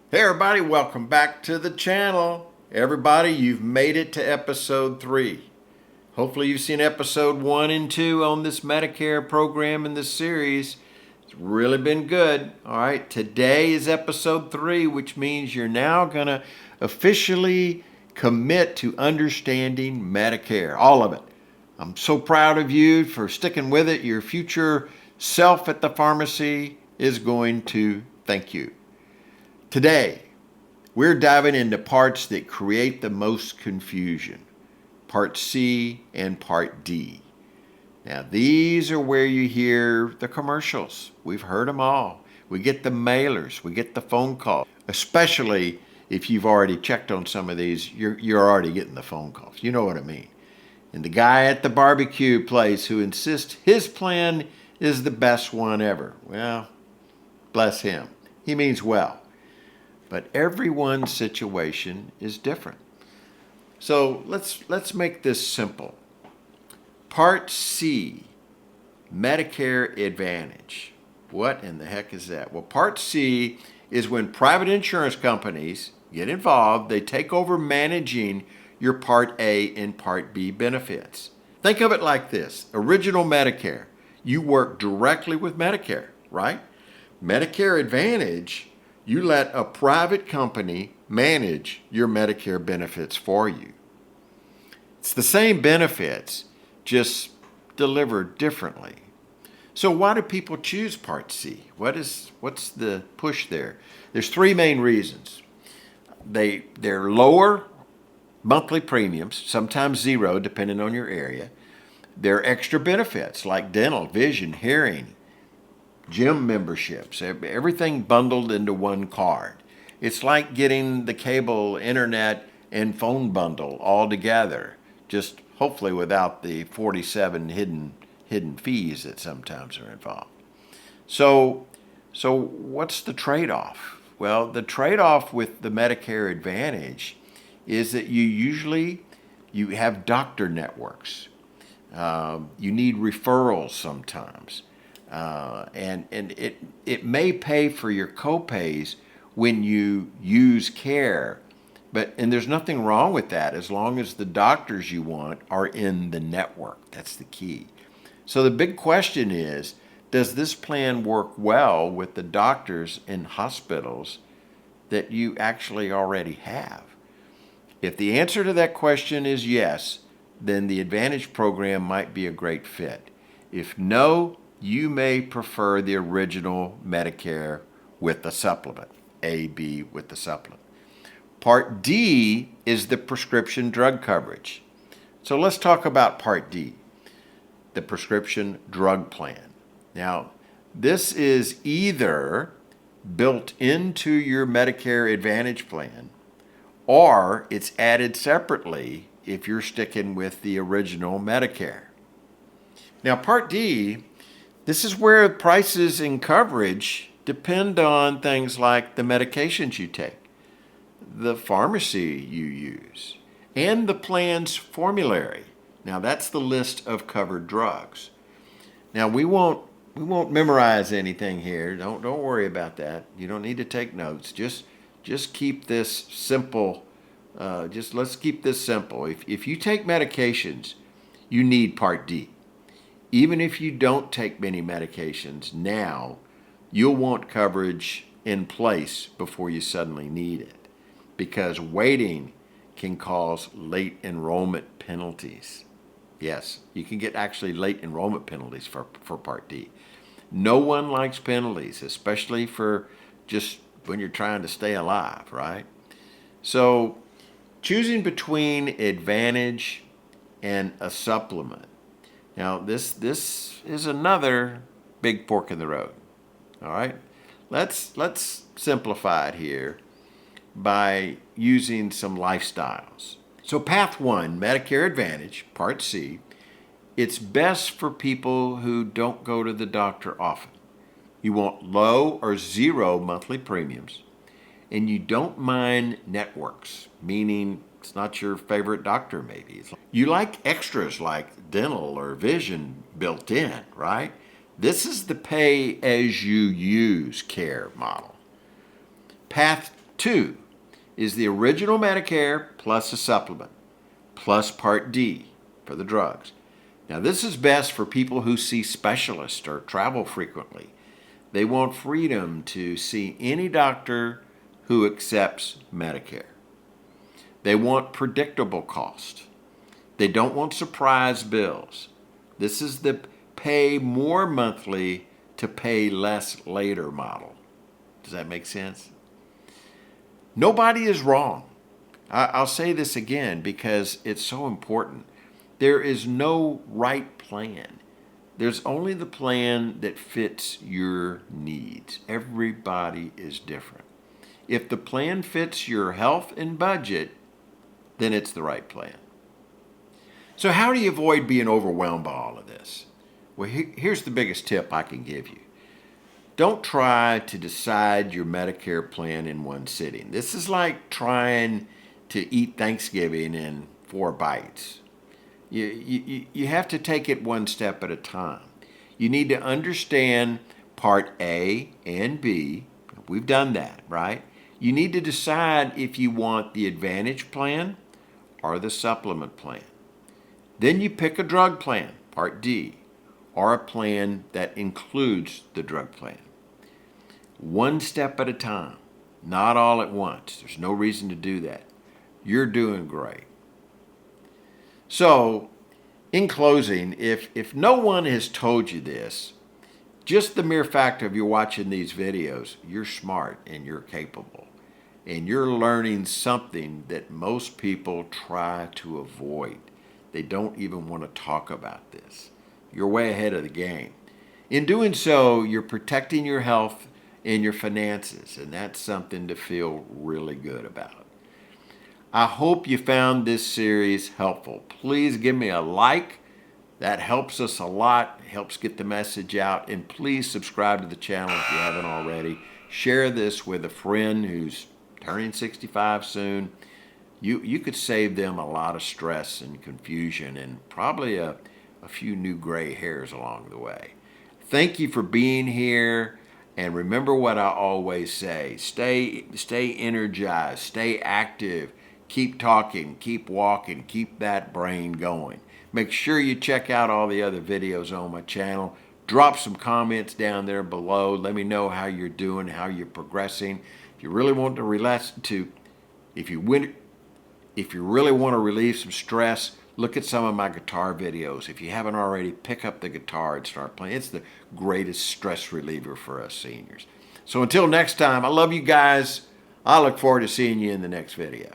Hey everybody, welcome back to the channel. Everybody, you've made it to episode 3. Hopefully you've seen episode 1 and 2 on this Medicare program in this series. It's really been good. All right, today is episode 3, which means you're now going to officially commit to understanding Medicare, all of it. I'm so proud of you for sticking with it. Your future self at the pharmacy is going to thank you. Today, we're diving into parts that create the most confusion, Part C and Part D. Now, these are where you hear the commercials. We've heard them all. We get the mailers, we get the phone calls, especially if you've already checked on some of these, you're already getting the phone calls. You know what I mean. And the guy at the barbecue place who insists his plan is the best one ever. Well, bless him. He means well. But everyone's situation is different. So let's make this simple. Part C, Medicare Advantage. What in the heck is that? Well, Part C is when private insurance companies get involved. They take over managing your Part A and Part B benefits. Think of it like this. Original Medicare. You work directly with Medicare, right? Medicare Advantage, you let a private company manage your Medicare benefits for you. It's the same benefits, just delivered differently. So why do people choose Part C? What's the push there? There's 3 main reasons. They're lower monthly premiums, sometimes 0 depending on your area. They're extra benefits like dental, vision, hearing, gym memberships, everything bundled into one card. It's like getting the cable, internet, and phone bundle all together, just hopefully without the 47 hidden fees that sometimes are involved. So what's the trade-off? Well, the trade-off with the Medicare Advantage is that you have doctor networks. You need referrals sometimes. And it may pay for your copays when you use care, and there's nothing wrong with that as long as the doctors you want are in the network. That's the key. So the big question is, does this plan work well with the doctors and hospitals that you actually already have? If the answer to that question is yes, then the Advantage program might be a great fit. If no, you may prefer the original Medicare with the supplement, A, B with the supplement. Part D is the prescription drug coverage. So let's talk about Part D, the prescription drug plan. Now, this is either built into your Medicare Advantage plan or it's added separately if you're sticking with the original Medicare. Now, Part D, this is where prices and coverage depend on things like the medications you take, the pharmacy you use, and the plan's formulary. Now, that's the list of covered drugs. Now, we won't memorize anything here. Don't worry about that. You don't need to take notes. Just keep this simple. Let's keep this simple. If you take medications, you need Part D. Even if you don't take many medications now, you'll want coverage in place before you suddenly need it, because waiting can cause late enrollment penalties. Yes, you can get actually late enrollment penalties for Part D. No one likes penalties, especially for just when you're trying to stay alive, right? So choosing between Advantage and a supplement. Now, this is another big fork in the road. All right, let's simplify it here by using some lifestyles. So, Path 1, Medicare Advantage, Part C, it's best for people who don't go to the doctor often. You want low or 0 monthly premiums, and you don't mind networks, meaning it's not your favorite doctor maybe. You like extras like dental or vision built in, right? This is the pay-as-you-use care model. Path 2 is the original Medicare plus a supplement, plus Part D for the drugs. Now, this is best for people who see specialists or travel frequently. They want freedom to see any doctor who accepts Medicare. They want predictable cost. They don't want surprise bills. This is the pay more monthly to pay less later model. Does that make sense? Nobody is wrong. I'll say this again because it's so important. There is no right plan. There's only the plan that fits your needs. Everybody is different. If the plan fits your health and budget, then it's the right plan. So how do you avoid being overwhelmed by all of this? Well, here's the biggest tip I can give you. Don't try to decide your Medicare plan in one sitting. This is like trying to eat Thanksgiving in 4 bites. You have to take it one step at a time. You need to understand Part A and B. We've done that, right? You need to decide if you want the Advantage plan or the supplement plan. Then you pick a drug plan, Part D, or a plan that includes the drug plan. One step at a time, not all at once. There's no reason to do that. You're doing great. So, in closing, if no one has told you this, just the mere fact of you watching these videos, you're smart and you're capable. And you're learning something that most people try to avoid. They don't even want to talk about this. You're way ahead of the game. In doing so, you're protecting your health and your finances, and that's something to feel really good about. I hope you found this series helpful. Please give me a like. That helps us a lot, helps get the message out, and please subscribe to the channel if you haven't already. Share this with a friend who's turning 65 soon. You could save them a lot of stress and confusion and probably a few new gray hairs along the way. Thank you for being here, and remember what I always say. Stay energized, stay active, keep talking, keep walking, keep that brain going. Make sure you check out all the other videos on my channel. Drop some comments down there below. Let me know how you're doing, how you're progressing. If you really want to if you really want to relieve some stress, look at some of my guitar videos. If you haven't already, pick up the guitar and start playing. It's the greatest stress reliever for us seniors. So until next time, I love you guys. I look forward to seeing you in the next video.